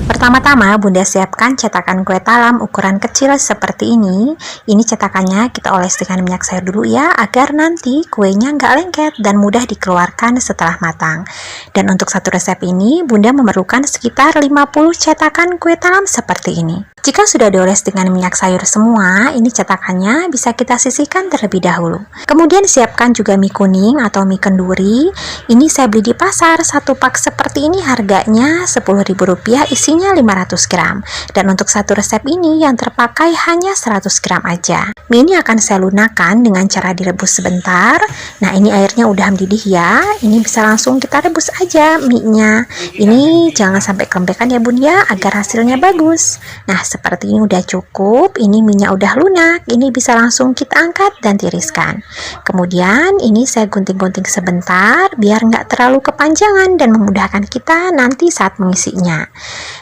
Pertama-tama Bunda siapkan cetakan kue talam ukuran kecil seperti ini. Ini cetakannya kita oles dengan minyak sayur dulu ya, agar nanti kuenya nggak lengket dan mudah dikeluarkan setelah matang. Dan untuk satu resep ini Bunda memerlukan sekitar 50 cetakan kue talam seperti ini. Jika sudah dioles dengan minyak sayur semua, ini cetakannya bisa kita sisihkan terlebih dahulu. Kemudian siapkan juga mie kuning atau mie kenduri. Ini saya beli di pasar, satu pak seperti ini harganya Rp10.000, isinya 500 gram. Dan untuk satu resep ini yang terpakai hanya 100 gram aja. Mie ini akan saya lunakkan dengan cara direbus sebentar. Nah, ini airnya udah mendidih ya. Ini bisa langsung kita rebus aja mie-nya. Ini jangan sampai kelembekan ya Bun ya, agar hasilnya bagus. Nah, seperti ini udah cukup. Ini mie-nya udah lunak. Ini bisa langsung kita angkat dan tiriskan. Kemudian ini saya gunting-gunting sebentar biar nggak terlalu kepanjangan dan memudahkan kita nanti saat mengisinya.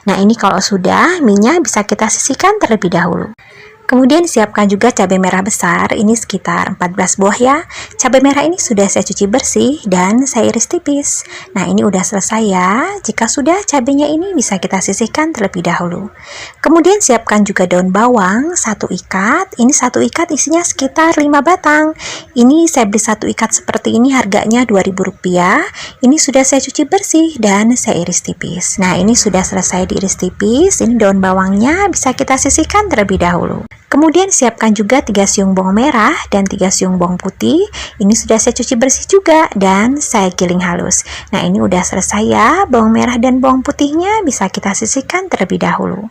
Nah, ini kalau sudah, mie-nya bisa kita sisihkan terlebih dahulu. Kemudian siapkan juga cabai merah besar, ini sekitar 14 buah ya. Cabai merah ini sudah saya cuci bersih dan saya iris tipis. Nah, ini udah selesai ya. Jika sudah, cabainya ini bisa kita sisihkan terlebih dahulu. Kemudian siapkan juga daun bawang, 1 ikat. Ini 1 ikat isinya sekitar 5 batang. Ini saya beli 1 ikat seperti ini harganya Rp2.000. Ini sudah saya cuci bersih dan saya iris tipis. Nah, ini sudah selesai diiris tipis. Ini daun bawangnya bisa kita sisihkan terlebih dahulu. Kemudian siapkan juga 3 siung bawang merah dan 3 siung bawang putih. Ini sudah saya cuci bersih juga dan saya giling halus. Nah, ini udah selesai ya. Bawang merah dan bawang putihnya bisa kita sisihkan terlebih dahulu.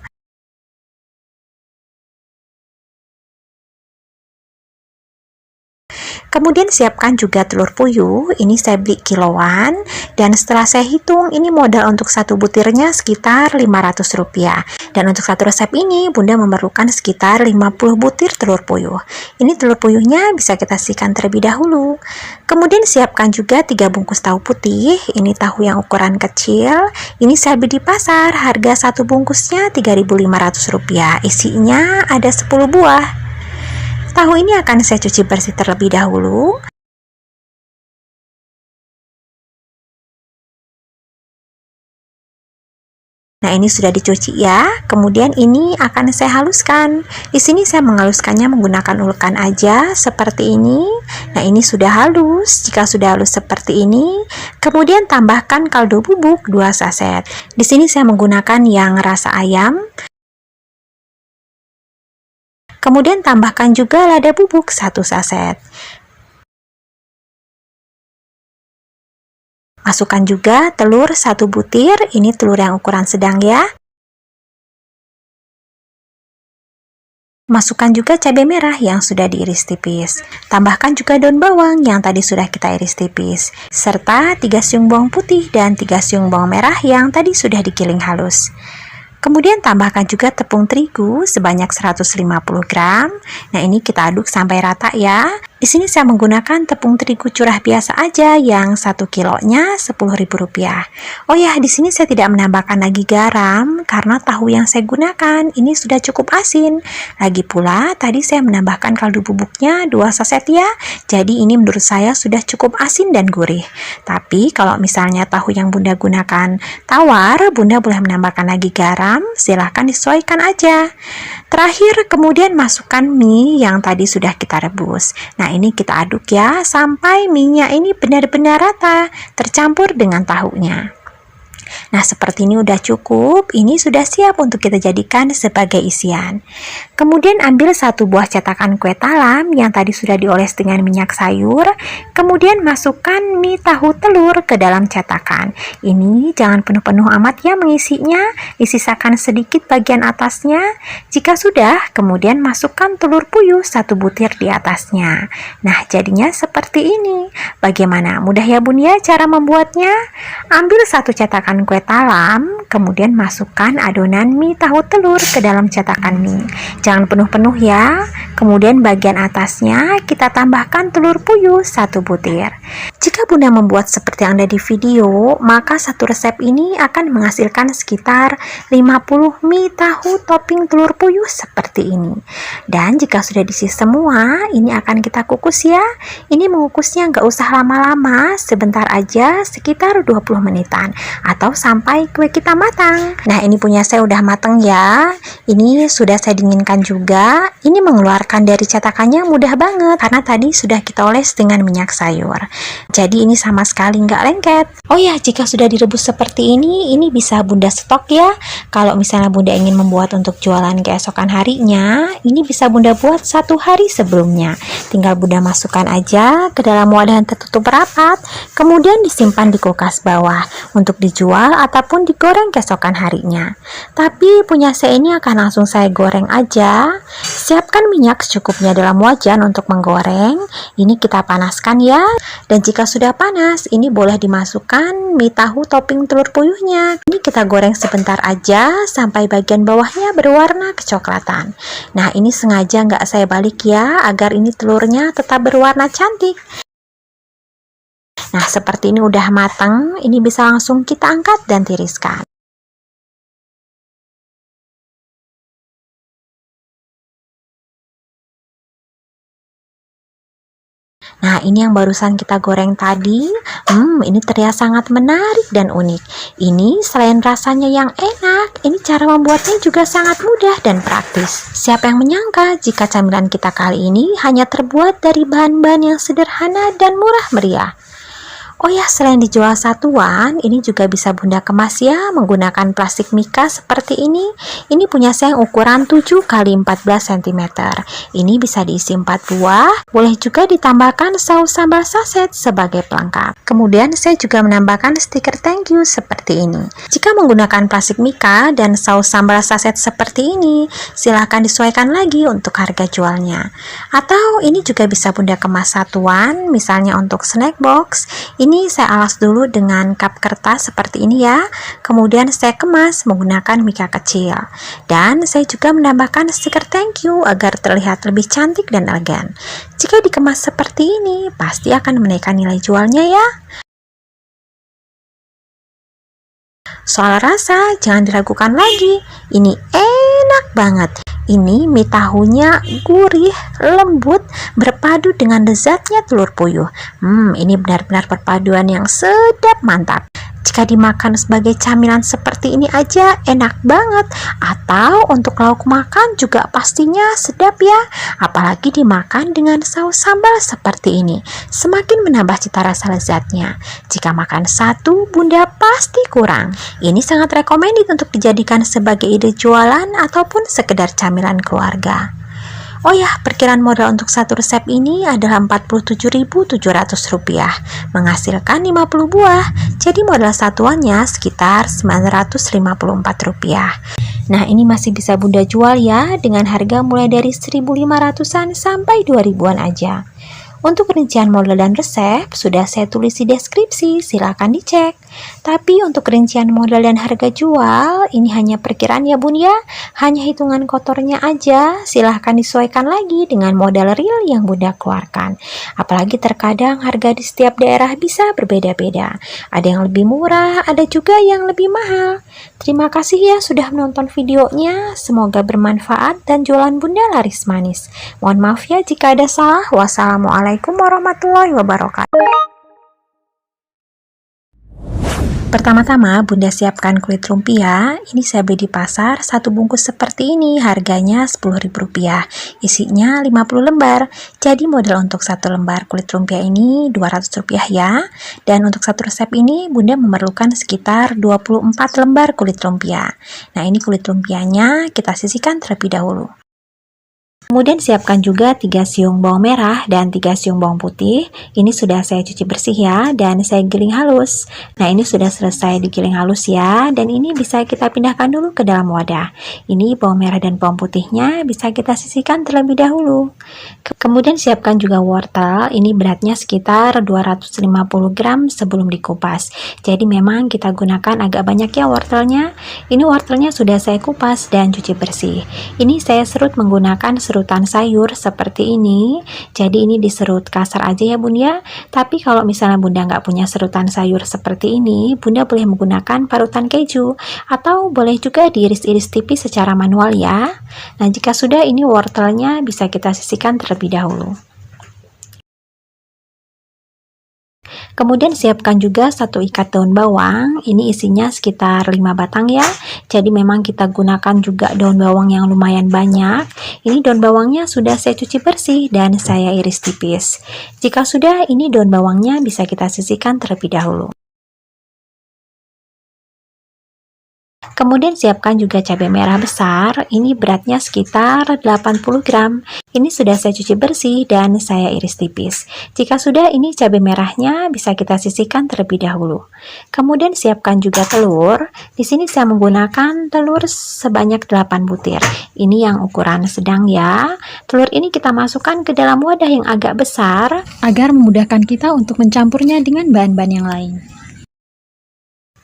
Kemudian siapkan juga telur puyuh, ini saya beli kiloan, dan setelah saya hitung ini modal untuk satu butirnya sekitar Rp500. Dan untuk satu resep ini Bunda memerlukan sekitar 50 butir telur puyuh. Ini telur puyuhnya bisa kita sisihkan terlebih dahulu. Kemudian siapkan juga 3 bungkus tahu putih, ini tahu yang ukuran kecil, ini saya beli di pasar, harga satu bungkusnya Rp3.500, isinya ada 10 buah. Tahu ini akan saya cuci bersih terlebih dahulu. Nah, ini sudah dicuci ya. Kemudian ini akan saya haluskan. Di sini saya menghaluskannya menggunakan ulekan aja seperti ini. Nah, ini sudah halus. Jika sudah halus seperti ini, kemudian tambahkan kaldu bubuk 2 saset. Di sini saya menggunakan yang rasa ayam. Kemudian tambahkan juga lada bubuk 1 saset. Masukkan juga telur 1 butir, ini telur yang ukuran sedang ya. Masukkan juga cabai merah yang sudah diiris tipis. Tambahkan juga daun bawang yang tadi sudah kita iris tipis. Serta 3 siung bawang putih dan 3 siung bawang merah yang tadi sudah digiling halus. Kemudian tambahkan juga tepung terigu sebanyak 150 gram. Nah, ini kita aduk sampai rata ya. Di sini saya menggunakan tepung terigu curah biasa aja yang 1 kilonya Rp10.000. Oh ya, di sini saya tidak menambahkan lagi garam karena tahu yang saya gunakan ini sudah cukup asin. Lagi pula tadi saya menambahkan kaldu bubuknya 2 saset ya. Jadi ini menurut saya sudah cukup asin dan gurih. Tapi kalau misalnya tahu yang Bunda gunakan tawar, Bunda boleh menambahkan lagi garam, silahkan disesuaikan aja. Terakhir, kemudian masukkan mie yang tadi sudah kita rebus. Nah, ini kita aduk ya sampai mie-nya ini benar-benar rata, tercampur dengan tahunya. Nah, seperti ini udah cukup. Ini sudah siap untuk kita jadikan sebagai isian. Kemudian ambil 1 buah cetakan kue talam yang tadi sudah dioles dengan minyak sayur. Kemudian masukkan mie tahu telur ke dalam cetakan. Ini jangan penuh-penuh amat ya mengisinya. Disisakan sedikit bagian atasnya. Jika sudah, kemudian masukkan telur puyuh 1 butir di atasnya. Nah, jadinya seperti ini. Bagaimana? Mudah ya Bun ya cara membuatnya? Ambil 1 cetakan kue talam, kemudian masukkan adonan mie tahu telur ke dalam cetakan mie. Jangan penuh-penuh ya. Kemudian bagian atasnya kita tambahkan telur puyuh 1 butir. Jika Bunda membuat seperti yang ada di video, maka satu resep ini akan menghasilkan sekitar 50 mie tahu topping telur puyuh seperti ini. Dan jika sudah diisi semua, ini akan kita kukus ya. Ini mengukusnya nggak usah lama-lama, sebentar aja, sekitar 20 menitan atau sampai kue kita matang. Nah, ini punya saya udah matang ya. Ini sudah saya dinginkan juga. Ini mengeluarkan dari cetakannya mudah banget karena tadi sudah kita oles dengan minyak sayur. Jadi ini sama sekali nggak lengket. Oh ya, jika sudah direbus seperti ini bisa Bunda stok ya. Kalau misalnya Bunda ingin membuat untuk jualan keesokan harinya, ini bisa Bunda buat 1 hari sebelumnya. Tinggal Bunda masukkan aja ke dalam wadah yang tertutup rapat, kemudian disimpan di kulkas bawah untuk dijual ataupun digoreng keesokan harinya. Tapi punya saya ini akan langsung saya goreng aja. Siapkan minyak secukupnya dalam wajan untuk menggoreng. Ini kita panaskan ya. Dan jika sudah panas, ini boleh dimasukkan mie tahu topping telur puyuhnya. Ini kita goreng sebentar aja sampai bagian bawahnya berwarna kecoklatan. Nah, ini sengaja nggak saya balik ya, agar ini telurnya tetap berwarna cantik. Nah, seperti ini udah matang, ini bisa langsung kita angkat dan tiriskan. Nah, ini yang barusan kita goreng tadi. Ini terlihat sangat menarik dan unik. Ini selain rasanya yang enak, ini cara membuatnya juga sangat mudah dan praktis. Siapa yang menyangka jika camilan kita kali ini hanya terbuat dari bahan-bahan yang sederhana dan murah meriah. Oh ya, selain dijual satuan, ini juga bisa Bunda kemas ya menggunakan plastik mika seperti ini. Ini punya saya yang ukuran 7 x 14 cm. Ini bisa diisi 4 buah. Boleh juga ditambahkan saus sambal saset sebagai pelengkap. Kemudian saya juga menambahkan stiker thank you seperti ini. Jika menggunakan plastik mika dan saus sambal saset seperti ini, silahkan disesuaikan lagi untuk harga jualnya. Atau ini juga bisa Bunda kemas satuan, misalnya untuk snack box. Ini saya alas dulu dengan cup kertas seperti ini ya. Kemudian saya kemas menggunakan mika kecil. Dan saya juga menambahkan stiker thank you agar terlihat lebih cantik dan elegan. Jika dikemas seperti ini, pasti akan menaikkan nilai jualnya ya. Soal rasa, jangan diragukan lagi. Ini enak banget. Ini mie tahunya gurih, lembut, berpadu dengan lezatnya telur puyuh. Ini benar-benar perpaduan yang sedap mantap. Jika dimakan sebagai camilan seperti ini aja enak banget. Atau untuk lauk makan juga pastinya sedap ya. Apalagi dimakan dengan saus sambal seperti ini. Semakin menambah cita rasa lezatnya. Jika makan satu, Bunda pasti kurang. Ini sangat recommended untuk dijadikan sebagai ide jualan ataupun sekedar camilan keluarga. Oh ya, perkiraan modal untuk satu resep ini adalah Rp47.700, menghasilkan 50 buah. Jadi modal satuannya sekitar Rp954. Nah, ini masih bisa Bunda jual ya, dengan harga mulai dari 1.500-an sampai 2.000-an aja. Untuk rincian model dan resep sudah saya tulis di deskripsi, silahkan dicek. Tapi untuk rincian modal dan harga jual, ini hanya perkiraan ya Bun ya, hanya hitungan kotornya aja, silahkan disesuaikan lagi dengan modal real yang Bunda keluarkan. Apalagi terkadang harga di setiap daerah bisa berbeda-beda, ada yang lebih murah, ada juga yang lebih mahal. Terima kasih ya sudah menonton videonya, semoga bermanfaat dan jualan Bunda laris manis. Mohon maaf ya jika ada salah. Wassalamualaikum warahmatullahi wabarakatuh. Pertama-tama Bunda siapkan kulit lumpia. Ini saya beli di pasar, satu bungkus seperti ini, harganya Rp10.000. Isinya 50 lembar. Jadi modal untuk satu lembar kulit lumpia ini Rp200 ya. Dan untuk satu resep ini Bunda memerlukan sekitar 24 lembar kulit lumpia. Nah, ini kulit lumpianya kita sisihkan terlebih dahulu. Kemudian siapkan juga 3 siung bawang merah dan 3 siung bawang putih. Ini sudah saya cuci bersih ya, dan saya giling halus. Nah, ini sudah selesai digiling halus ya, dan ini bisa kita pindahkan dulu ke dalam wadah. Ini bawang merah dan bawang putihnya bisa kita sisihkan terlebih dahulu. Kemudian siapkan juga wortel. Ini beratnya sekitar 250 gram sebelum dikupas. Jadi memang kita gunakan agak banyak ya wortelnya. Ini wortelnya sudah saya kupas dan cuci bersih. Ini saya serut menggunakan serut serutan sayur seperti ini, jadi ini diserut kasar aja ya bun ya. Tapi kalau misalnya bunda nggak punya serutan sayur seperti ini, bunda boleh menggunakan parutan keju, atau boleh juga diiris-iris tipis secara manual ya. Nah jika sudah, ini wortelnya bisa kita sisihkan terlebih dahulu. Kemudian siapkan juga satu ikat daun bawang, ini isinya sekitar 5 batang ya. Jadi memang kita gunakan juga daun bawang yang lumayan banyak. Ini daun bawangnya sudah saya cuci bersih dan saya iris tipis. Jika sudah, ini daun bawangnya bisa kita sisihkan terlebih dahulu. Kemudian siapkan juga cabai merah besar, ini beratnya sekitar 80 gram. Ini sudah saya cuci bersih dan saya iris tipis. Jika sudah, ini cabai merahnya bisa kita sisihkan terlebih dahulu. Kemudian siapkan juga telur. Di sini saya menggunakan telur sebanyak 8 butir. Ini yang ukuran sedang ya. Telur ini kita masukkan ke dalam wadah yang agak besar agar memudahkan kita untuk mencampurnya dengan bahan-bahan yang lain.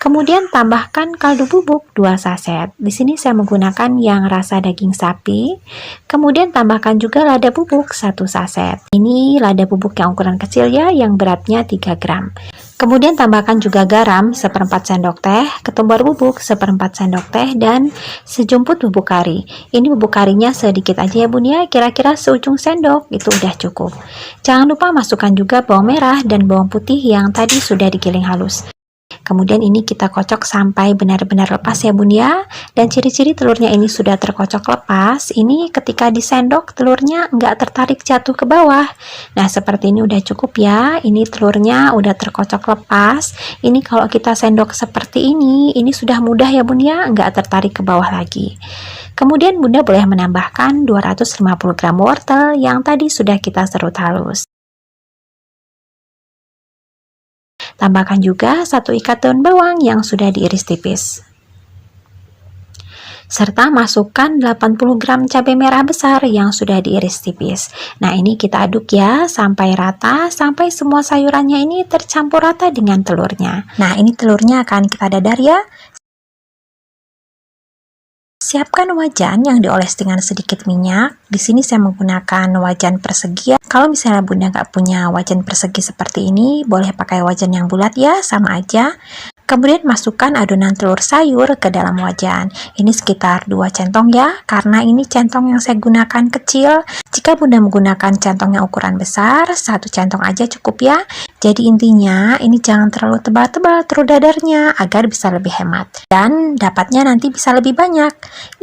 Kemudian tambahkan kaldu bubuk 2 saset. Di sini saya menggunakan yang rasa daging sapi. Kemudian tambahkan juga lada bubuk 1 saset. Ini lada bubuk yang ukuran kecil ya, yang beratnya 3 gram. Kemudian tambahkan juga garam 1/4 sendok teh, ketumbar bubuk 1/4 sendok teh, dan sejumput bubuk kari. Ini bubuk karinya sedikit aja ya bun ya, kira-kira seujung sendok, itu udah cukup. Jangan lupa masukkan juga bawang merah dan bawang putih yang tadi sudah digiling halus. Kemudian ini kita kocok sampai benar-benar lepas ya bun ya. Dan ciri-ciri telurnya ini sudah terkocok lepas, ini ketika disendok telurnya nggak tertarik jatuh ke bawah. Nah seperti ini udah cukup ya. Ini telurnya udah terkocok lepas. Ini kalau kita sendok seperti ini sudah mudah ya bun ya, nggak tertarik ke bawah lagi. Kemudian bunda boleh menambahkan 250 gram wortel yang tadi sudah kita serut halus. Tambahkan juga 1 ikat daun bawang yang sudah diiris tipis. Serta masukkan 80 gram cabai merah besar yang sudah diiris tipis. Nah ini kita aduk ya sampai rata, sampai semua sayurannya ini tercampur rata dengan telurnya. Nah ini telurnya akan kita dadar ya. Siapkan wajan yang dioles dengan sedikit minyak. Di sini saya menggunakan wajan persegi. Kalau misalnya bunda nggak punya wajan persegi seperti ini, boleh pakai wajan yang bulat ya, sama aja. Kemudian masukkan adonan telur sayur ke dalam wajan. Ini sekitar 2 centong ya, karena ini centong yang saya gunakan kecil. Jika bunda menggunakan centong yang ukuran besar, 1 centong aja cukup ya. Jadi intinya ini jangan terlalu tebal-tebal telur dadarnya agar bisa lebih hemat. Dan dapatnya nanti bisa lebih banyak.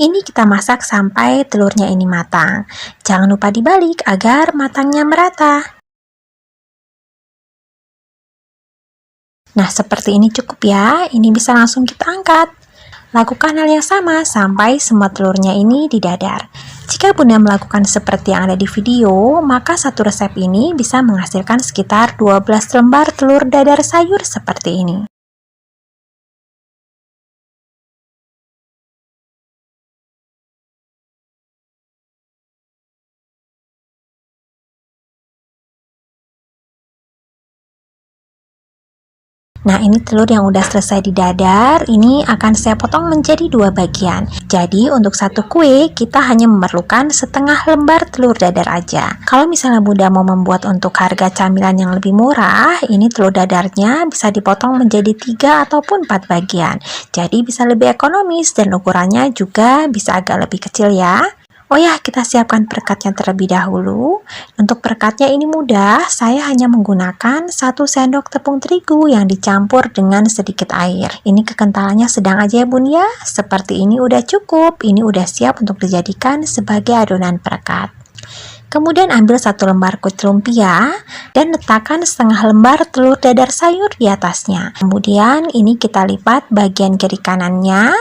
Ini kita masak sampai telurnya ini matang. Jangan lupa dibalik agar matangnya merata. Nah, seperti ini cukup ya. Ini bisa langsung kita angkat. Lakukan hal yang sama sampai semua telurnya ini didadar. Jika bunda melakukan seperti yang ada di video, maka satu resep ini bisa menghasilkan sekitar 12 lembar telur dadar sayur seperti ini. Nah ini telur yang udah selesai didadar, ini akan saya potong menjadi 2 bagian. Jadi untuk satu kue kita hanya memerlukan setengah lembar telur dadar aja. Kalau misalnya bunda mau membuat untuk harga camilan yang lebih murah, ini telur dadarnya bisa dipotong menjadi 3 ataupun 4 bagian. Jadi bisa lebih ekonomis dan ukurannya juga bisa agak lebih kecil ya. Oh ya, kita siapkan perekatnya terlebih dahulu. Untuk perekatnya ini mudah, saya hanya menggunakan 1 sendok tepung terigu yang dicampur dengan sedikit air. Ini kekentalannya sedang aja ya bun ya, seperti ini udah cukup, ini udah siap untuk dijadikan sebagai adonan perekat. Kemudian ambil 1 lembar kulit lumpia dan letakkan setengah lembar telur dadar sayur di atasnya. Kemudian ini kita lipat bagian kiri kanannya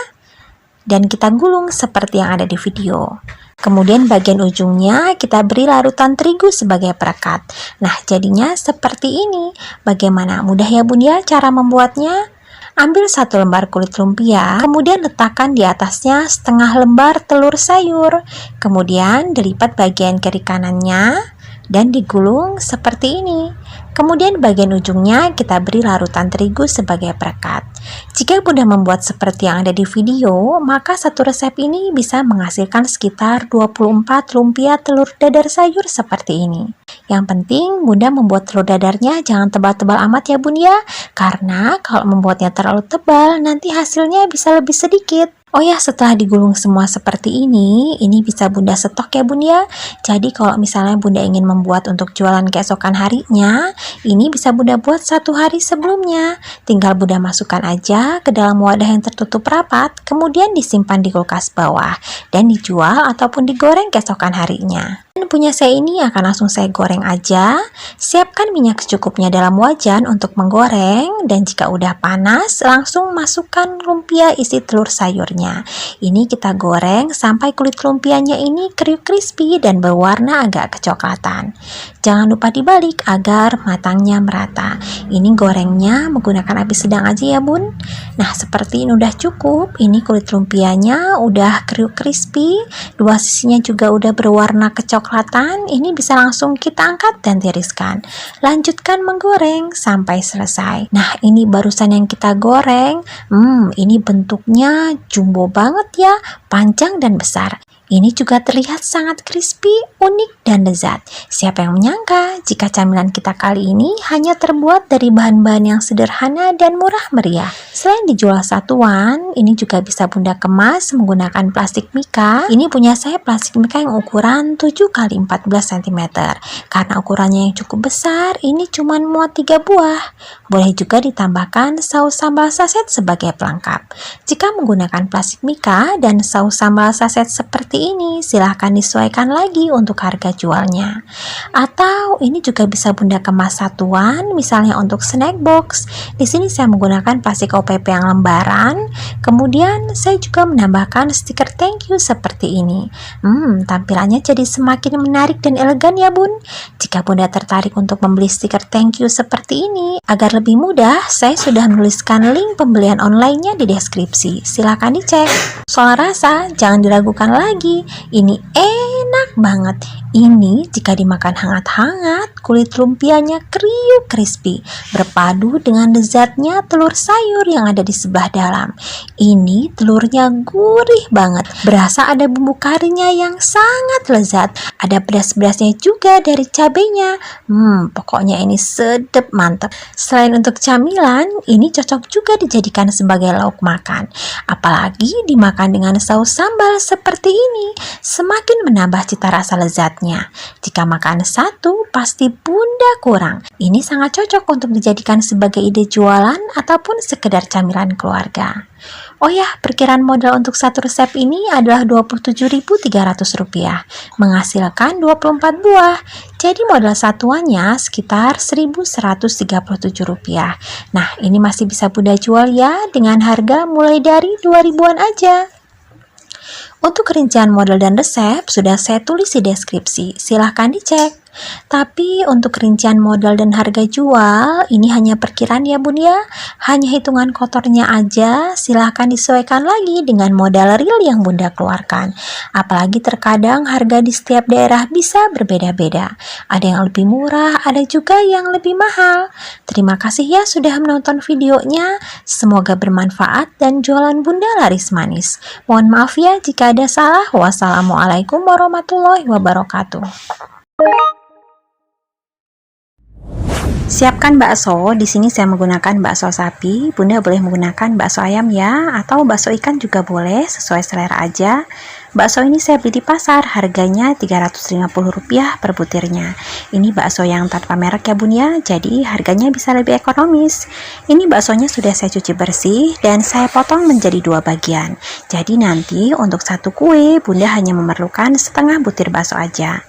dan kita gulung seperti yang ada di video. Kemudian bagian ujungnya kita beri larutan terigu sebagai perekat. Nah jadinya seperti ini. Bagaimana mudah ya bun ya cara membuatnya? Ambil 1 lembar kulit lumpia, kemudian letakkan di atasnya setengah lembar telur sayur. Kemudian dilipat bagian kiri kanannya dan digulung seperti ini. Kemudian bagian ujungnya kita beri larutan terigu sebagai perekat. Jika Bunda membuat seperti yang ada di video, maka satu resep ini bisa menghasilkan sekitar 24 lumpia telur dadar sayur seperti ini. Yang penting Bunda membuat telur dadarnya jangan tebal-tebal amat ya Bun ya, karena kalau membuatnya terlalu tebal nanti hasilnya bisa lebih sedikit. Oh ya, setelah digulung semua seperti ini bisa Bunda stok ya Bun ya. Jadi kalau misalnya Bunda ingin membuat untuk jualan keesokan harinya, ini bisa Bunda buat 1 hari sebelumnya. Tinggal Bunda masukkan aja ke dalam wadah yang tertutup rapat, kemudian disimpan di kulkas bawah, dan dijual ataupun digoreng keesokan harinya. Dan punya saya ini akan langsung saya goreng aja. Siapkan minyak secukupnya dalam wajan untuk menggoreng, dan jika udah panas langsung masukkan lumpia isi telur sayurnya. Ini kita goreng sampai kulit lumpianya ini kriuk crispy dan berwarna agak kecoklatan. Jangan lupa dibalik agar matangnya merata. Ini gorengnya menggunakan api sedang aja ya Bun. Nah, seperti ini udah cukup. Ini kulit lumpianya udah kriuk crispy, dua sisinya juga udah berwarna kecoklatan. Ini bisa langsung kita angkat dan tiriskan. Lanjutkan menggoreng sampai selesai. Nah, ini barusan yang kita goreng. Ini bentuknya jumbo banget ya, panjang dan besar. Ini juga terlihat sangat crispy, unik, dan lezat. Siapa yang menyangka jika camilan kita kali ini hanya terbuat dari bahan-bahan yang sederhana dan murah meriah. Selain dijual satuan, ini juga bisa Bunda kemas menggunakan plastik mika. Ini punya saya plastik mika yang ukuran 7x14 cm. Karena ukurannya yang cukup besar, ini cuma muat 3 buah. Boleh juga ditambahkan saus sambal saset sebagai pelengkap. Jika menggunakan plastik mika dan saus sambal saset seperti ini, silahkan disesuaikan lagi untuk harga jualnya. Atau ini juga bisa Bunda kemas satuan, misalnya untuk snack box. Di sini saya menggunakan plastik OPP yang lembaran. Kemudian saya juga menambahkan stiker thank you seperti ini. Tampilannya jadi semakin menarik dan elegan ya Bun. Jika Bunda tertarik untuk membeli stiker thank you seperti ini, agar lebih mudah, saya sudah menuliskan link pembelian online-nya di deskripsi. Silahkan dicek. Soal rasa, jangan diragukan lagi. Ini enak banget. Ini jika dimakan hangat-hangat, kulit lumpianya kriuk crispy, berpadu dengan lezatnya telur sayur yang ada di sebelah dalam. Ini telurnya gurih banget, berasa ada bumbu karinya yang sangat lezat. Ada pedas-pedasnya juga dari cabenya. Pokoknya ini sedep mantep. Selain untuk camilan, ini cocok juga dijadikan sebagai lauk makan. Apalagi dimakan dengan saus sambal seperti ini, semakin menambah cita rasa lezatnya. Jika makan satu, pasti Bunda kurang. Ini sangat cocok untuk dijadikan sebagai ide jualan ataupun sekedar camilan keluarga. Oh ya, perkiraan modal untuk satu resep ini adalah Rp27.300, menghasilkan 24 buah. Jadi modal satuannya sekitar Rp1.137. Nah, ini masih bisa Bunda jual ya dengan harga mulai dari 2.000-an aja. Untuk rincian model dan resep sudah saya tulis di deskripsi, silahkan dicek. Tapi untuk rincian modal dan harga jual, ini hanya perkiraan ya Bun ya. Hanya hitungan kotornya aja, silahkan disesuaikan lagi dengan modal real yang Bunda keluarkan. Apalagi terkadang harga di setiap daerah bisa berbeda-beda. Ada yang lebih murah, ada juga yang lebih mahal. Terima kasih ya sudah menonton videonya. Semoga bermanfaat dan jualan Bunda laris manis. Mohon maaf ya jika ada salah. Wassalamualaikum warahmatullahi wabarakatuh. Siapkan bakso. Di sini saya menggunakan bakso sapi. Bunda boleh menggunakan bakso ayam ya, atau bakso ikan juga boleh, sesuai selera aja. Bakso ini saya beli di pasar, harganya Rp350 per butirnya. Ini bakso yang tanpa merek ya Bun ya, jadi harganya bisa lebih ekonomis. Ini baksonya sudah saya cuci bersih dan saya potong menjadi 2 bagian. Jadi nanti untuk satu kue Bunda hanya memerlukan setengah butir bakso aja.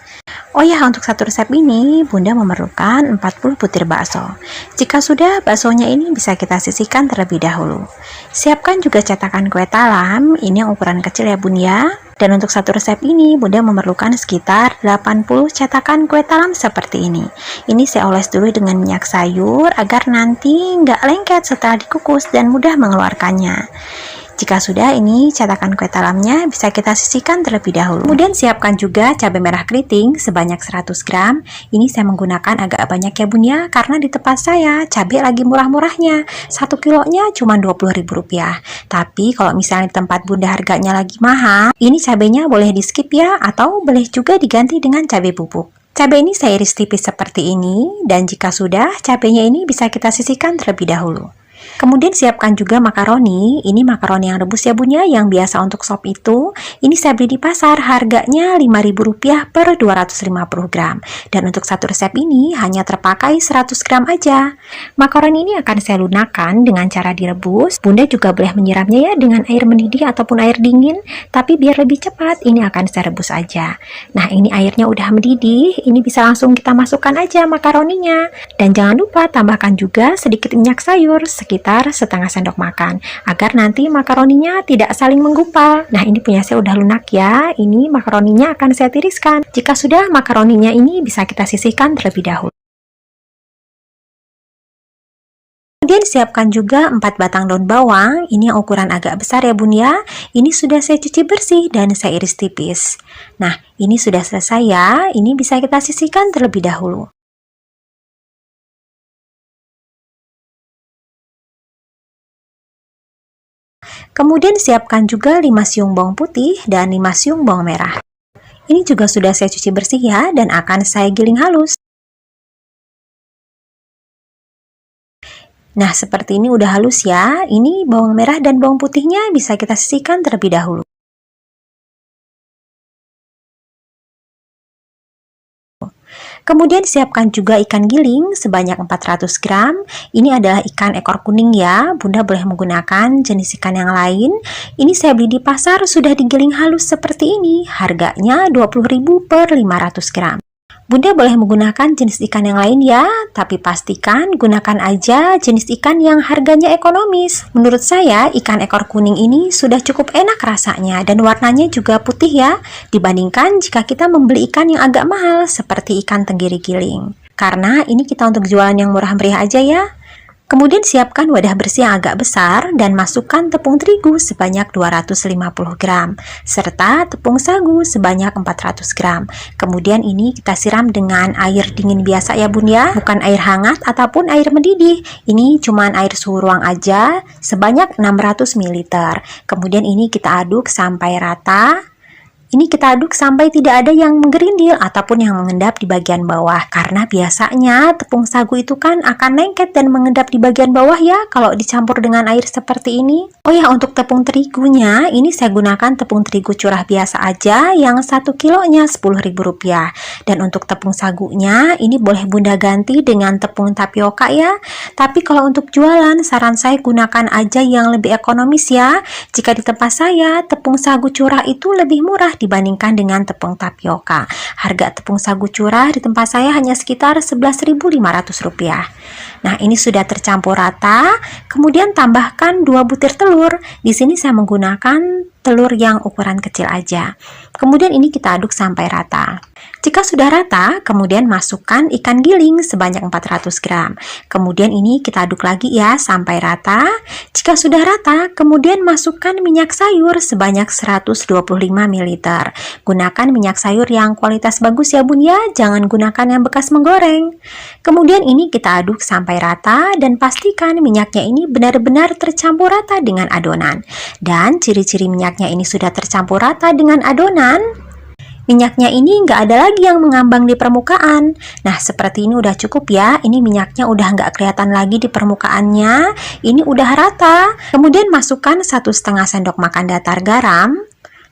Oh ya, untuk satu resep ini Bunda memerlukan 40 butir bakso. Jika sudah, baksonya ini bisa kita sisihkan terlebih dahulu. Siapkan juga cetakan kue talam, ini yang ukuran kecil ya Bun ya. Dan untuk satu resep ini Bunda memerlukan sekitar 80 cetakan kue talam seperti ini. Ini saya oles dulu dengan minyak sayur agar nanti nggak lengket setelah dikukus dan mudah mengeluarkannya. Jika sudah, ini cetakan kue talamnya bisa kita sisihkan terlebih dahulu. Kemudian siapkan juga cabai merah keriting sebanyak 100 gram. Ini saya menggunakan agak banyak ya bun ya, karena di tempat saya cabai lagi murah-murahnya. 1 kilonya cuma Rp20.000. Tapi kalau misalnya di tempat bunda harganya lagi mahal, ini cabainya boleh di skip ya, atau boleh juga diganti dengan cabai bubuk. Cabai ini saya iris tipis seperti ini, dan jika sudah, cabainya ini bisa kita sisihkan terlebih dahulu. Kemudian siapkan juga makaroni. Ini makaroni yang rebus ya bun ya, yang biasa untuk sop itu. Ini saya beli di pasar, harganya Rp5.000 per 250 gram. Dan untuk satu resep ini hanya terpakai 100 gram aja. Makaroni ini akan saya lunakkan dengan cara direbus. Bunda juga boleh menyiramnya ya dengan air mendidih ataupun air dingin. Tapi biar lebih cepat, ini akan saya rebus aja. Nah, ini airnya udah mendidih. Ini bisa langsung kita masukkan aja makaroninya. Dan jangan lupa tambahkan juga sedikit minyak sayur, sekitar setengah sendok makan, agar nanti makaroninya tidak saling menggumpal. Nah, ini punya saya udah lunak ya. Ini makaroninya akan saya tiriskan. Jika sudah, makaroninya ini bisa kita sisihkan terlebih dahulu. Kemudian siapkan juga 4 batang daun bawang. Ini yang ukuran agak besar ya bun ya. Ini sudah saya cuci bersih dan saya iris tipis. Nah, ini sudah selesai ya. Ini bisa kita sisihkan terlebih dahulu. Kemudian siapkan juga 5 siung bawang putih dan 5 siung bawang merah. Ini juga sudah saya cuci bersih ya, dan akan saya giling halus. Nah, seperti ini udah halus ya. Ini bawang merah dan bawang putihnya bisa kita sisihkan terlebih dahulu. Kemudian siapkan juga ikan giling sebanyak 400 gram. Ini adalah ikan ekor kuning ya. Bunda boleh menggunakan jenis ikan yang lain. Ini saya beli di pasar sudah digiling halus seperti ini. Harganya Rp20.000 per 500 gram. Bunda boleh menggunakan jenis ikan yang lain ya, tapi pastikan gunakan aja jenis ikan yang harganya ekonomis. Menurut saya, ikan ekor kuning ini sudah cukup enak rasanya dan warnanya juga putih ya, dibandingkan jika kita membeli ikan yang agak mahal seperti ikan tenggiri giling. Karena ini kita untuk jualan yang murah meriah aja ya. Kemudian siapkan wadah bersih yang agak besar dan masukkan tepung terigu sebanyak 250 gram, serta tepung sagu sebanyak 400 gram. Kemudian ini kita siram dengan air dingin biasa ya bun ya, bukan air hangat ataupun air mendidih. Ini cuman air suhu ruang aja sebanyak 600 ml. Kemudian ini kita aduk sampai rata. Ini kita aduk sampai tidak ada yang menggerindil ataupun yang mengendap di bagian bawah. Karena biasanya tepung sagu itu kan akan lengket dan mengendap di bagian bawah ya kalau dicampur dengan air seperti ini. Oh ya, untuk tepung terigunya, ini saya gunakan tepung terigu curah biasa aja yang 1 kilonya Rp10.000. Dan untuk tepung sagunya, ini boleh bunda ganti dengan tepung tapioka ya. Tapi kalau untuk jualan, saran saya gunakan aja yang lebih ekonomis ya. Jika di tempat saya, tepung sagu curah itu lebih murah dibandingkan dengan tepung tapioka. Harga tepung sagu curah di tempat saya hanya sekitar Rp11.500. Nah, ini sudah tercampur rata. Kemudian tambahkan 2 butir telur. Di sini saya menggunakan telur yang ukuran kecil aja. Kemudian ini kita aduk sampai rata. Jika sudah rata, kemudian masukkan ikan giling sebanyak 400 gram. Kemudian ini kita aduk lagi ya sampai rata. Jika sudah rata, kemudian masukkan minyak sayur sebanyak 125 ml. Gunakan minyak sayur yang kualitas bagus ya bun ya, jangan gunakan yang bekas menggoreng. Kemudian ini kita aduk sampai rata dan pastikan minyaknya ini benar-benar tercampur rata dengan adonan. Dan ciri-ciri minyaknya ini sudah tercampur rata dengan adonan, minyaknya ini nggak ada lagi yang mengambang di permukaan. Nah, seperti ini udah cukup ya. Ini minyaknya udah nggak kelihatan lagi di permukaannya. Ini udah rata. Kemudian masukkan 1,5 sendok makan datar garam.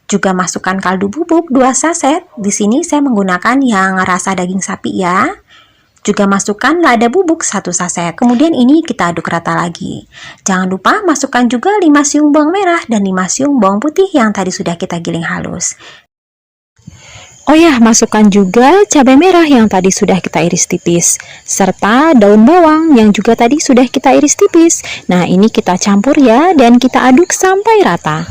Juga masukkan kaldu bubuk 2 saset. Di sini saya menggunakan yang rasa daging sapi ya. Juga masukkan lada bubuk 1 saset. Kemudian ini kita aduk rata lagi. Jangan lupa masukkan juga 5 siung bawang merah dan 5 siung bawang putih yang tadi sudah kita giling halus. Oh ya, masukkan juga cabai merah yang tadi sudah kita iris tipis, serta daun bawang yang juga tadi sudah kita iris tipis. Nah, ini kita campur ya, dan kita aduk sampai rata.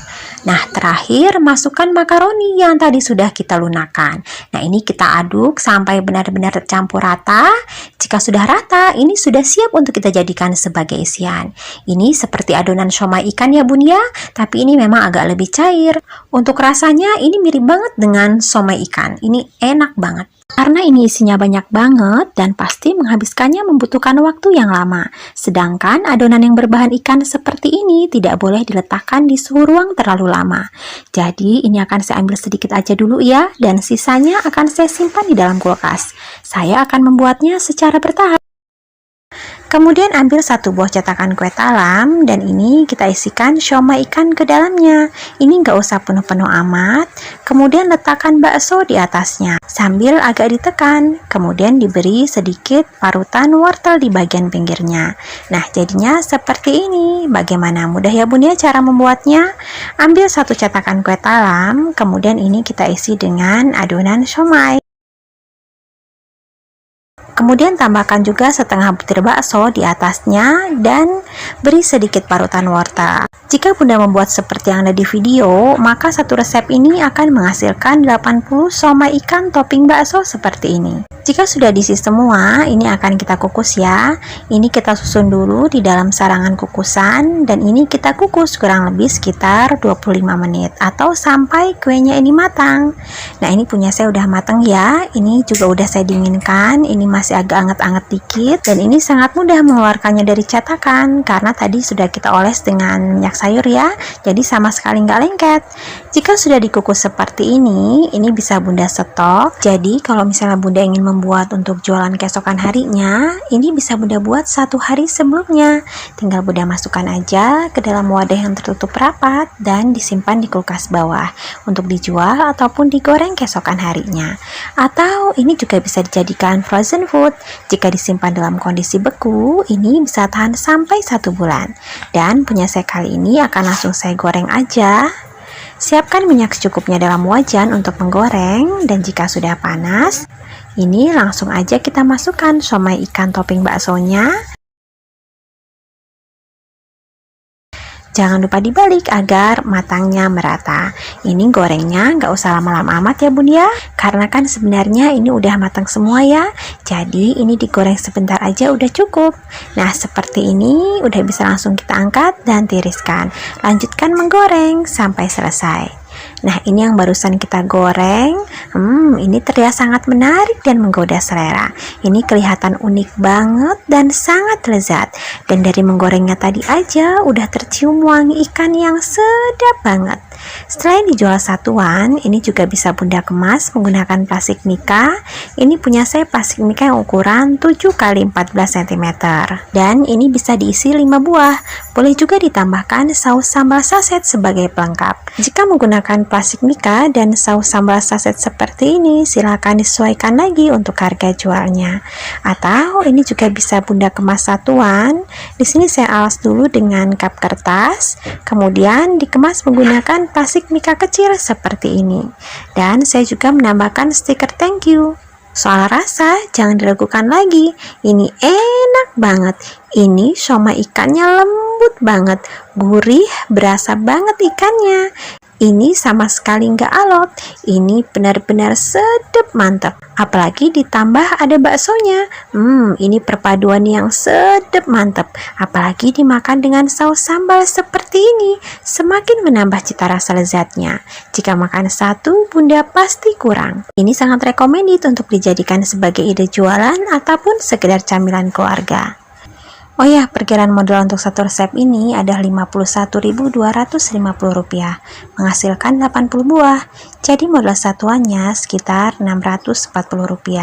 Nah, terakhir masukkan makaroni yang tadi sudah kita lunakan. Nah, ini kita aduk sampai benar-benar tercampur rata. Jika sudah rata, ini sudah siap untuk kita jadikan sebagai isian. Ini seperti adonan siomay ikan ya bun ya, tapi ini memang agak lebih cair. Untuk rasanya ini mirip banget dengan siomay ikan. Ini enak banget. Karena ini isinya banyak banget dan pasti menghabiskannya membutuhkan waktu yang lama. Sedangkan adonan yang berbahan ikan seperti ini tidak boleh diletakkan di suhu ruang terlalu lama. Jadi ini akan saya ambil sedikit aja dulu ya, dan sisanya akan saya simpan di dalam kulkas. Saya akan membuatnya secara bertahap. Kemudian ambil satu buah cetakan kue talam dan ini kita isikan siomay ikan ke dalamnya. Ini nggak usah penuh-penuh amat. Kemudian letakkan bakso di atasnya sambil agak ditekan. Kemudian diberi sedikit parutan wortel di bagian pinggirnya. Nah, jadinya seperti ini. Bagaimana mudah ya bun ya cara membuatnya? Ambil satu cetakan kue talam, kemudian ini kita isi dengan adonan siomay. Kemudian tambahkan juga setengah butir bakso di atasnya dan beri sedikit parutan wortel. Jika bunda membuat seperti yang ada di video, maka satu resep ini akan menghasilkan 80 siomay ikan topping bakso seperti ini. Jika sudah diisi semua, ini akan kita kukus ya. Ini kita susun dulu di dalam sarangan kukusan dan ini kita kukus kurang lebih sekitar 25 menit atau sampai kuenya ini matang. Nah, ini punya saya udah matang ya. Ini juga udah saya dinginkan. Ini masih agak anget-anget dikit dan ini sangat mudah mengeluarkannya dari cetakan karena tadi sudah kita oles dengan minyak sayur ya, jadi sama sekali nggak lengket. Jika sudah dikukus seperti ini bisa bunda stok. Jadi kalau misalnya bunda ingin membuat untuk jualan keesokan harinya, ini bisa bunda buat 1 hari sebelumnya. Tinggal bunda masukkan aja ke dalam wadah yang tertutup rapat dan disimpan di kulkas bawah untuk dijual ataupun digoreng keesokan harinya. Atau ini juga bisa dijadikan frozen food. Jika disimpan dalam kondisi beku, ini bisa tahan sampai 1 bulan. Dan punya saya kali ini akan langsung saya goreng aja. Siapkan minyak secukupnya dalam wajan untuk menggoreng, dan jika sudah panas, ini langsung aja kita masukkan siomay ikan topping baksonya. Jangan lupa dibalik agar matangnya merata. Ini gorengnya nggak usah lama-lama amat ya bun ya, karena kan sebenarnya ini udah matang semua ya. Jadi ini digoreng sebentar aja udah cukup. Nah, seperti ini udah bisa langsung kita angkat dan tiriskan. Lanjutkan menggoreng sampai selesai. Nah, ini yang barusan kita goreng. Ini terlihat sangat menarik dan menggoda selera. Ini kelihatan unik banget dan sangat lezat. Dan dari menggorengnya tadi aja udah tercium wangi ikan yang sedap banget. Selain dijual satuan, ini juga bisa bunda kemas menggunakan plastik mika. Ini punya saya plastik mika yang ukuran 7 x 14 cm. Dan ini bisa diisi 5 buah. Boleh juga ditambahkan saus sambal saset sebagai pelengkap. Jika menggunakan plastik mika dan saus sambal saset seperti ini, silakan disesuaikan lagi untuk harga jualnya. Atau ini juga bisa bunda kemas satuan. Di sini saya alas dulu dengan kap kertas, kemudian dikemas menggunakan plastik mika kecil seperti ini. Dan saya juga menambahkan stiker thank you. Soal rasa, jangan diragukan lagi. Ini enak banget. Ini siomay ikannya lembut banget, gurih, berasa banget ikannya. Ini sama sekali nggak alot. Ini benar-benar sedap mantap. Apalagi ditambah ada baksonya. Ini perpaduan yang sedap mantap. Apalagi dimakan dengan saus sambal seperti ini, semakin menambah cita rasa lezatnya. Jika makan satu, bunda pasti kurang. Ini sangat recommended untuk dijadikan sebagai ide jualan ataupun sekedar camilan keluarga. Oh ya, perkiraan modal untuk satu resep ini adalah Rp51.250, menghasilkan 80 buah. Jadi modal satuannya sekitar Rp640.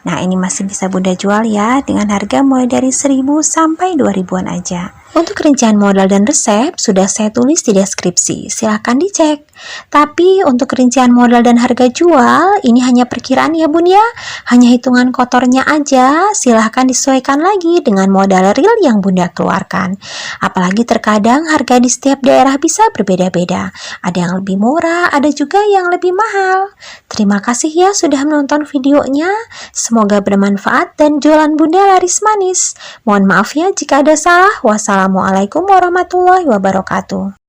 Nah, ini masih bisa bunda jual ya dengan harga mulai dari 1.000 sampai 2.000-an aja. Untuk rincian modal dan resep sudah saya tulis di deskripsi, silahkan dicek. Tapi untuk rincian modal dan harga jual, ini hanya perkiraan ya bun ya, hanya hitungan kotornya aja, silahkan disesuaikan lagi dengan modal real yang bunda keluarkan. Apalagi terkadang harga di setiap daerah bisa berbeda-beda, ada yang lebih murah, ada juga yang lebih mahal. Terima kasih ya sudah menonton videonya, semoga bermanfaat dan jualan bunda laris manis. Mohon maaf ya jika ada salah. Wassalamualaikum warahmatullahi wabarakatuh.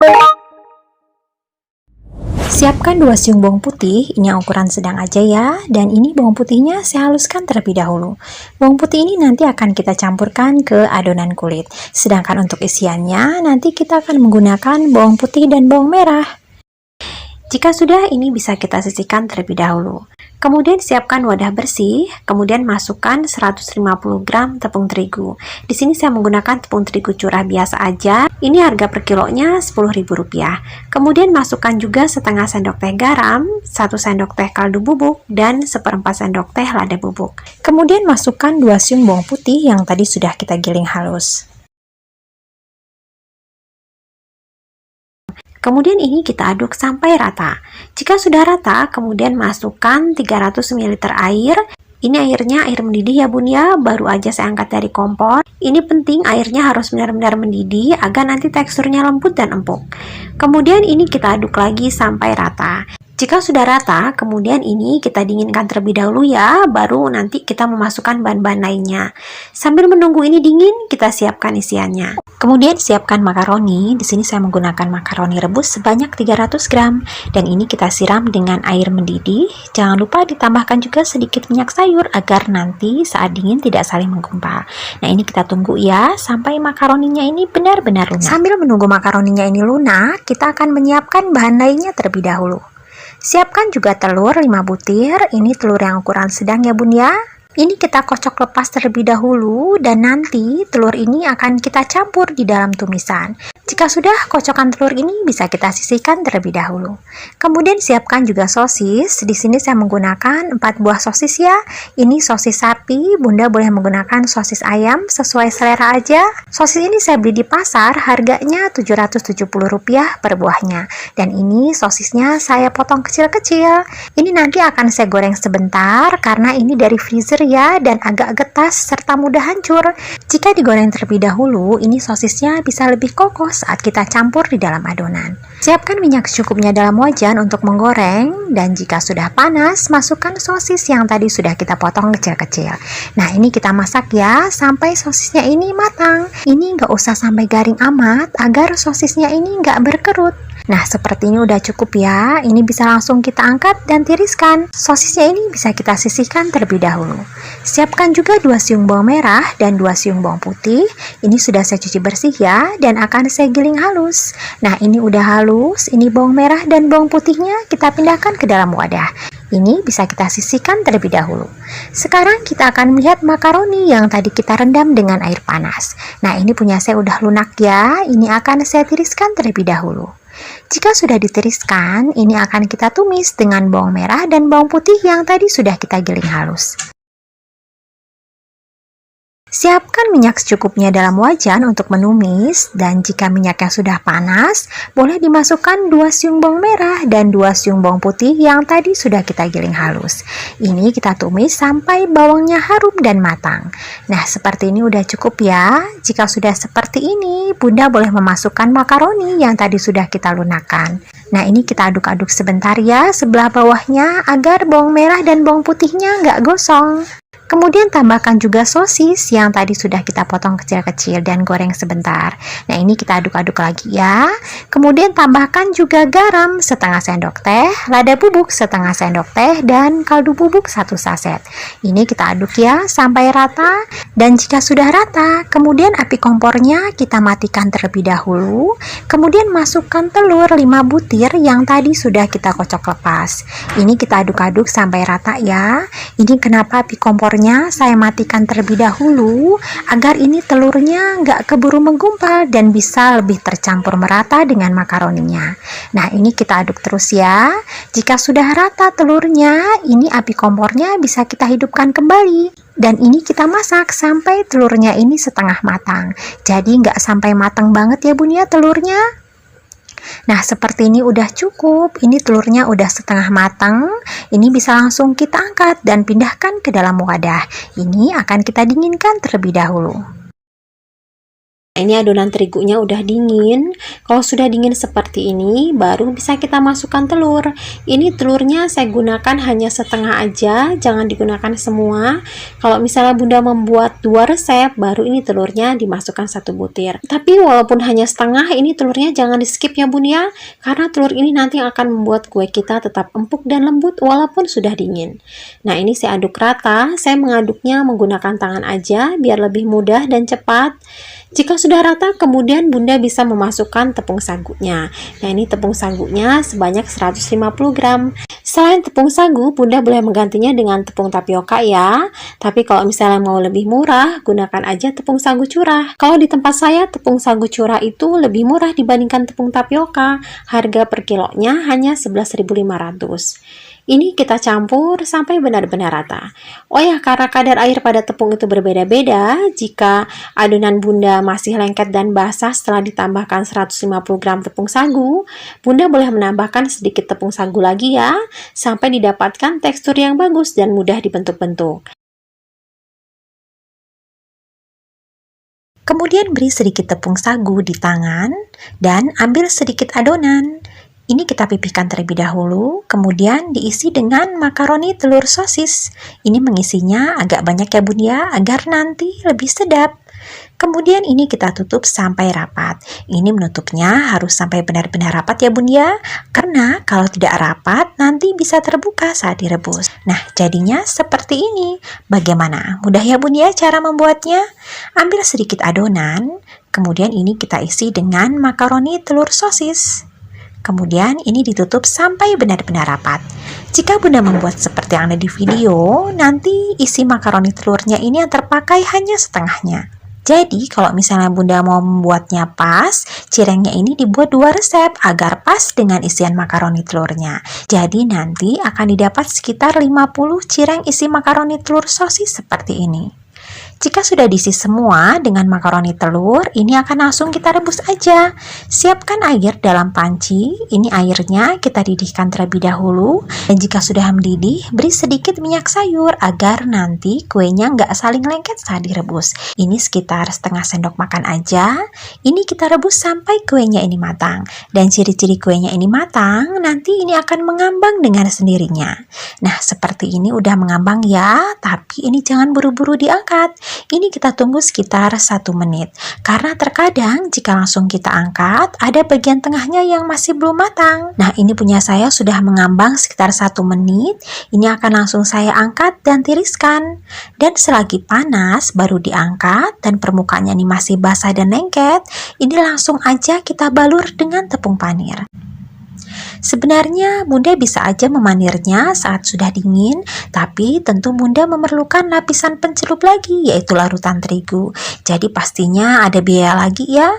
Siapkan 2 siung bawang putih, ini yang ukuran sedang aja ya, dan ini bawang putihnya saya haluskan terlebih dahulu. Bawang putih ini nanti akan kita campurkan ke adonan kulit. Sedangkan untuk isiannya, nanti kita akan menggunakan bawang putih dan bawang merah. Jika sudah, ini bisa kita sisihkan terlebih dahulu. Kemudian siapkan wadah bersih, kemudian masukkan 150 gram tepung terigu. Di sini saya menggunakan tepung terigu curah biasa aja. Ini harga per kilonya Rp10.000. Kemudian masukkan juga setengah sendok teh garam, 1 sendok teh kaldu bubuk, dan 1/4 sendok teh lada bubuk. Kemudian masukkan 2 siung bawang putih yang tadi sudah kita giling halus. Kemudian ini kita aduk sampai rata. Jika sudah rata, kemudian masukkan 300 ml air. Ini airnya air mendidih ya bun ya, baru aja saya angkat dari kompor. Ini penting airnya harus benar-benar mendidih agar nanti teksturnya lembut dan empuk. Kemudian ini kita aduk lagi sampai rata. Jika sudah rata, kemudian ini kita dinginkan terlebih dahulu ya, baru nanti kita memasukkan bahan-bahan lainnya. Sambil menunggu ini dingin, kita siapkan isiannya. Kemudian siapkan makaroni. Di sini saya menggunakan makaroni rebus sebanyak 300 gram dan ini kita siram dengan air mendidih. Jangan lupa ditambahkan juga sedikit minyak sayur agar nanti saat dingin tidak saling menggumpal. Nah, ini kita tunggu ya sampai makaroninya ini benar-benar lunak. Sambil menunggu makaroninya ini lunak, kita akan menyiapkan bahan lainnya terlebih dahulu. Siapkan juga telur 5 butir, ini telur yang ukuran sedang ya bun ya. Ini kita kocok lepas terlebih dahulu dan nanti telur ini akan kita campur di dalam tumisan. Jika sudah, kocokan telur ini bisa kita sisihkan terlebih dahulu. Kemudian siapkan juga sosis. Di sini saya menggunakan 4 buah sosis ya. Ini sosis sapi, Bunda boleh menggunakan sosis ayam sesuai selera aja. Sosis ini saya beli di pasar, harganya Rp770 per buahnya. Dan ini sosisnya saya potong kecil-kecil. Ini nanti akan saya goreng sebentar karena ini dari freezer ya dan agak getas serta mudah hancur. Jika digoreng terlebih dahulu, ini sosisnya bisa lebih kokoh saat kita campur di dalam adonan. Siapkan minyak secukupnya dalam wajan untuk menggoreng dan jika sudah panas, masukkan sosis yang tadi sudah kita potong kecil-kecil. Nah, ini kita masak ya sampai sosisnya ini matang. Ini nggak usah sampai garing amat agar sosisnya ini nggak berkerut. Nah, seperti ini udah cukup ya. Ini bisa langsung kita angkat dan tiriskan. Sosisnya ini bisa kita sisihkan terlebih dahulu. Siapkan juga 2 siung bawang merah dan 2 siung bawang putih. Ini sudah saya cuci bersih ya dan akan saya giling halus. Nah, ini udah halus. Ini bawang merah dan bawang putihnya kita pindahkan ke dalam wadah. Ini bisa kita sisihkan terlebih dahulu. Sekarang kita akan melihat makaroni yang tadi kita rendam dengan air panas. Nah, ini punya saya udah lunak ya. Ini akan saya tiriskan terlebih dahulu. Jika sudah ditiriskan, ini akan kita tumis dengan bawang merah dan bawang putih yang tadi sudah kita giling halus. Siapkan minyak secukupnya dalam wajan untuk menumis dan jika minyaknya sudah panas, boleh dimasukkan 2 siung bawang merah dan 2 siung bawang putih yang tadi sudah kita giling halus. Ini kita tumis sampai bawangnya harum dan matang. Nah, seperti ini udah cukup ya. Jika sudah seperti ini, Bunda boleh memasukkan makaroni yang tadi sudah kita lunakkan. Nah, ini kita aduk-aduk sebentar ya sebelah bawahnya agar bawang merah dan bawang putihnya nggak gosong. Kemudian tambahkan juga sosis yang tadi sudah kita potong kecil-kecil dan goreng sebentar. Nah, ini kita aduk-aduk lagi ya. Kemudian tambahkan juga garam setengah sendok teh, lada bubuk setengah sendok teh, dan kaldu bubuk 1 saset. Ini kita aduk ya sampai rata. Dan jika sudah rata, kemudian api kompornya kita matikan terlebih dahulu. Kemudian masukkan telur 5 butir yang tadi sudah kita kocok lepas. Ini kita aduk-aduk sampai rata ya. Ini kenapa api kompor saya matikan terlebih dahulu agar ini telurnya nggak keburu menggumpal dan bisa lebih tercampur merata dengan makaroninya. Nah, ini kita aduk terus ya. Jika sudah rata telurnya, ini api kompornya bisa kita hidupkan kembali. Dan ini kita masak sampai telurnya ini setengah matang. Jadi nggak sampai matang banget ya bun ya telurnya. Nah, seperti ini udah cukup. Ini telurnya udah setengah matang. Ini bisa langsung kita angkat dan pindahkan ke dalam wadah. Ini akan kita dinginkan terlebih dahulu. Ini adonan terigunya udah dingin. Kalau sudah dingin seperti ini, baru bisa kita masukkan telur. Ini telurnya saya gunakan hanya setengah aja, jangan digunakan semua. Kalau misalnya Bunda membuat 2 resep, baru ini telurnya dimasukkan 1 butir. Tapi walaupun hanya setengah, ini telurnya jangan di skip ya Bun ya, karena telur ini nanti akan membuat kue kita tetap empuk dan lembut walaupun sudah dingin. Nah, ini saya aduk rata. Saya mengaduknya menggunakan tangan aja biar lebih mudah dan cepat. Jika sudah rata, kemudian Bunda bisa memasukkan tepung sagunya. Nah, ini tepung sagunya sebanyak 150 gram. Selain tepung sagu, Bunda boleh menggantinya dengan tepung tapioka ya. Tapi kalau misalnya mau lebih murah, gunakan aja tepung sagu curah. Kalau di tempat saya, tepung sagu curah itu lebih murah dibandingkan tepung tapioka. Harga per kilonya hanya 11.500. Ini kita campur sampai benar-benar rata. Oh ya, karena kadar air pada tepung itu berbeda-beda, jika adonan Bunda masih lengket dan basah setelah ditambahkan 150 gram tepung sagu, Bunda boleh menambahkan sedikit tepung sagu lagi ya, sampai didapatkan tekstur yang bagus dan mudah dibentuk-bentuk. Kemudian beri sedikit tepung sagu di tangan dan ambil sedikit adonan. Ini kita pipihkan terlebih dahulu, kemudian diisi dengan makaroni telur sosis. Ini mengisinya agak banyak ya Bun ya, agar nanti lebih sedap. Kemudian ini kita tutup sampai rapat. Ini menutupnya harus sampai benar-benar rapat ya Bun ya, karena kalau tidak rapat nanti bisa terbuka saat direbus. Nah, jadinya seperti ini. Bagaimana? Mudah ya Bun ya cara membuatnya? Ambil sedikit adonan, kemudian ini kita isi dengan makaroni telur sosis. Kemudian ini ditutup sampai benar-benar rapat. Jika Bunda membuat seperti yang ada di video, nanti isi makaroni telurnya ini yang terpakai hanya setengahnya. Jadi kalau misalnya Bunda mau membuatnya pas, cirengnya ini dibuat 2 resep agar pas dengan isian makaroni telurnya. Jadi nanti akan didapat sekitar 50 cireng isi makaroni telur sosis seperti ini. Jika sudah diisi semua dengan makaroni telur, ini akan langsung kita rebus aja. Siapkan air dalam panci. Ini airnya kita didihkan terlebih dahulu. Dan jika sudah mendidih, beri sedikit minyak sayur agar nanti kuenya nggak saling lengket saat direbus. Ini sekitar setengah sendok makan aja. Ini kita rebus sampai kuenya ini matang. Dan ciri-ciri kuenya ini matang, nanti ini akan mengambang dengan sendirinya. Nah, seperti ini udah mengambang ya, tapi ini jangan buru-buru diangkat. Ini kita tunggu sekitar 1 menit. Karena terkadang jika langsung kita angkat, ada bagian tengahnya yang masih belum matang. Nah, ini punya saya sudah mengambang sekitar 1 menit. Ini akan langsung saya angkat dan tiriskan. Dan selagi panas, baru diangkat dan permukaannya ini masih basah dan lengket, ini langsung aja kita balur dengan tepung panir. Sebenarnya Bunda bisa aja memanirnya saat sudah dingin, tapi tentu Bunda memerlukan lapisan pencelup lagi, yaitu larutan terigu. Jadi pastinya ada biaya lagi ya.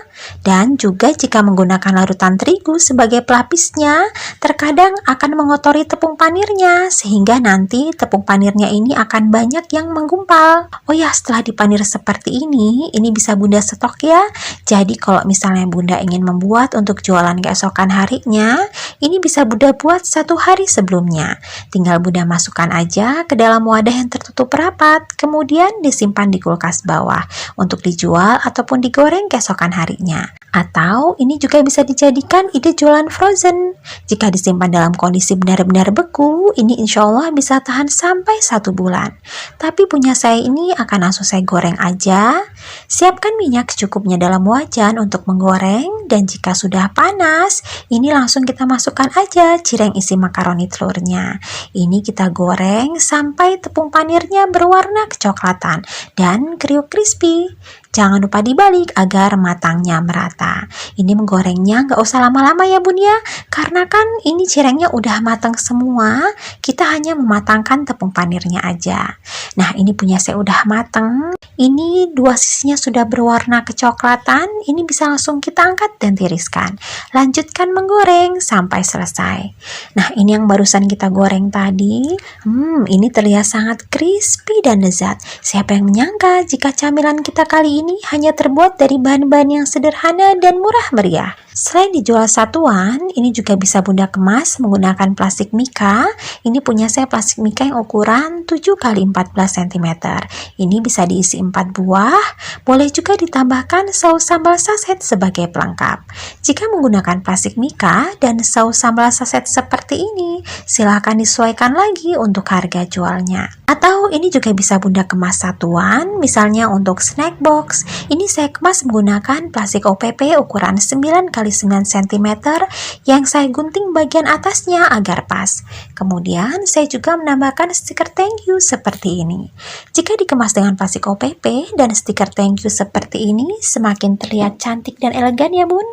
Dan juga jika menggunakan larutan terigu sebagai pelapisnya, terkadang akan mengotori tepung panirnya, sehingga nanti tepung panirnya ini akan banyak yang menggumpal. Oh ya, setelah dipanir seperti ini bisa Bunda stok ya. Jadi kalau misalnya Bunda ingin membuat untuk jualan keesokan harinya, ini bisa Bunda buat 1 hari sebelumnya. Tinggal Bunda masukkan aja ke dalam wadah yang tertutup rapat, kemudian disimpan di kulkas bawah untuk dijual ataupun digoreng keesokan harinya. Atau ini juga bisa dijadikan ide jualan frozen. Jika disimpan dalam kondisi benar-benar beku, ini insya Allah bisa tahan sampai 1 bulan. Tapi punya saya ini akan langsung saya goreng aja. Siapkan minyak secukupnya dalam wajan untuk menggoreng, dan jika sudah panas, ini langsung kita masukkan aja cireng isi makaroni telurnya. Ini kita goreng sampai tepung panirnya berwarna kecoklatan dan kriuk crispy. Jangan lupa dibalik agar matangnya merata. Ini menggorengnya nggak usah lama-lama ya Bun ya, karena kan ini cirengnya udah matang semua. Kita hanya mematangkan tepung panirnya aja. Nah, ini punya saya udah matang. Ini 2 sisinya sudah berwarna kecoklatan. Ini bisa langsung kita angkat dan tiriskan. Lanjutkan menggoreng sampai selesai. Nah, ini yang barusan kita goreng tadi. Ini terlihat sangat crispy dan lezat. Siapa yang menyangka jika camilan kita kali ini hanya terbuat dari bahan-bahan yang sederhana dan murah meriah. Selain dijual satuan, ini juga bisa Bunda kemas menggunakan plastik mika. Ini punya saya plastik mika yang ukuran 7 x 14 cm. Ini bisa diisi 4 buah. Boleh juga ditambahkan saus sambal saset sebagai pelengkap. Jika menggunakan plastik mika dan saus sambal saset seperti ini, silahkan disesuaikan lagi untuk harga jualnya. Atau ini juga bisa Bunda kemas satuan, misalnya untuk snack box. Ini saya kemas menggunakan plastik OPP ukuran 9 x 9 cm yang saya gunting bagian atasnya agar pas. Kemudian saya juga menambahkan stiker thank you seperti ini. Jika dikemas dengan plastik OPP dan stiker thank you seperti ini, semakin terlihat cantik dan elegan ya Bun.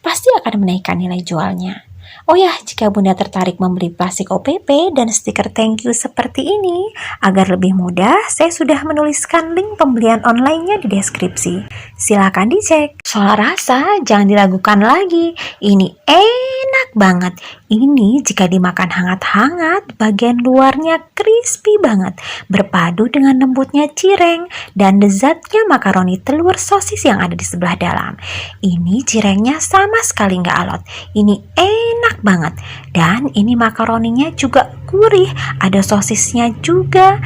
Pasti akan menaikkan nilai jualnya. Oh ya, jika Bunda tertarik membeli plastik OPP dan stiker thank you seperti ini, agar lebih mudah, saya sudah menuliskan link pembelian online-nya di deskripsi. Silahkan dicek. Soal rasa, jangan diragukan lagi. Ini enak banget. Ini jika dimakan hangat-hangat, bagian luarnya crispy banget, berpadu dengan lembutnya cireng dan lezatnya makaroni telur sosis yang ada di sebelah dalam. Ini cirengnya sama sekali nggak alot. Ini enak banget. Dan ini makaroninya juga gurih, ada sosisnya juga.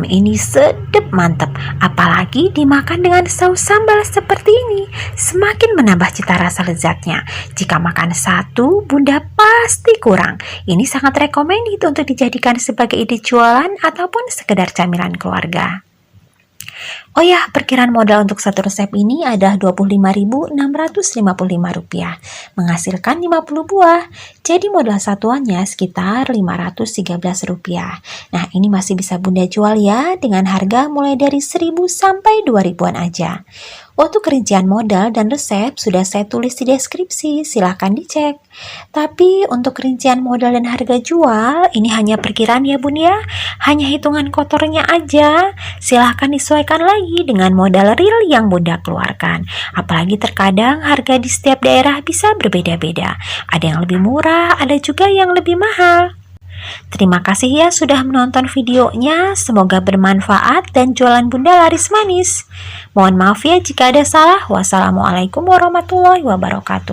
Ini sedep mantep. Apalagi dimakan dengan saus sambal seperti ini, semakin menambah cita rasa lezatnya. Jika makan satu, Bunda pasti kurang. Ini sangat recommended untuk dijadikan sebagai ide jualan ataupun sekedar camilan keluarga. Oh ya, perkiraan modal untuk satu resep ini adalah Rp25.655, menghasilkan 50 buah. Jadi modal satuannya sekitar Rp513. Nah, ini masih bisa Bunda jual ya, dengan harga mulai dari 1.000 sampai 2.000-an aja. Untuk rincian modal dan resep sudah saya tulis di deskripsi, silahkan dicek. Tapi untuk rincian modal dan harga jual, ini hanya perkiraan ya Bun ya, hanya hitungan kotornya aja. Silahkan disesuaikan lagi dengan modal real yang Bunda keluarkan. Apalagi terkadang harga di setiap daerah bisa berbeda-beda. Ada yang lebih murah, ada juga yang lebih mahal. Terima kasih ya sudah menonton videonya, semoga bermanfaat dan jualan Bunda laris manis. Mohon maaf ya jika ada salah. Wassalamualaikum warahmatullahi wabarakatuh.